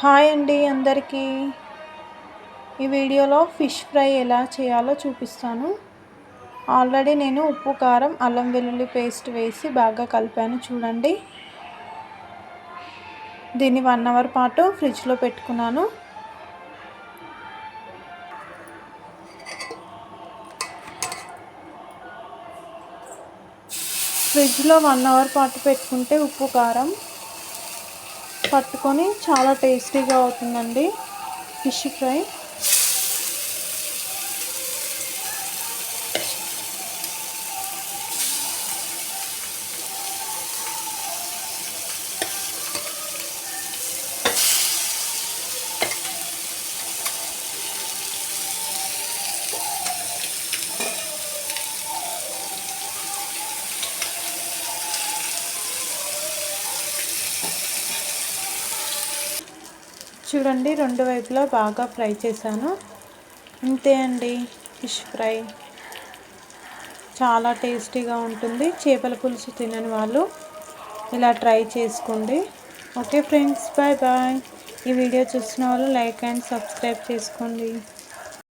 Hi అండి అందరికీ. ఈ వీడియోలో ఫిష్ ఫ్రై ఎలా చేయాలో చూపిస్తాను. ఆల్రెడీ నేను ఉప్పు, కారం, అల్లం వెల్లుల్లి పేస్ట్ వేసి బాగా కలిపాను చూడండి. దీన్ని 1 అవర్ పాటు ఫ్రిడ్జ్లో పెట్టుకున్నాను. ఫ్రిడ్జ్లో 1 అవర్ పాటు పెట్టుకుంటే ఉప్పు, కారం పట్టుకొని చాలా టేస్టీగా అవుతుందండి ఫిష్ ఫ్రై. చూడండి 2 వైపులా బాగా ఫ్రై చేశాను. అంతే అండి, ఫిష్ ఫ్రై చాలా టేస్టీగా ఉంటుంది. చేపల పులుసు తినని వాళ్ళు ఇలా ట్రై చేసుకోండి. Okay friends, bye bye. ఈ వీడియో చూసిన వాళ్ళు లైక్ అండ్ సబ్స్క్రైబ్ చేసుకోండి.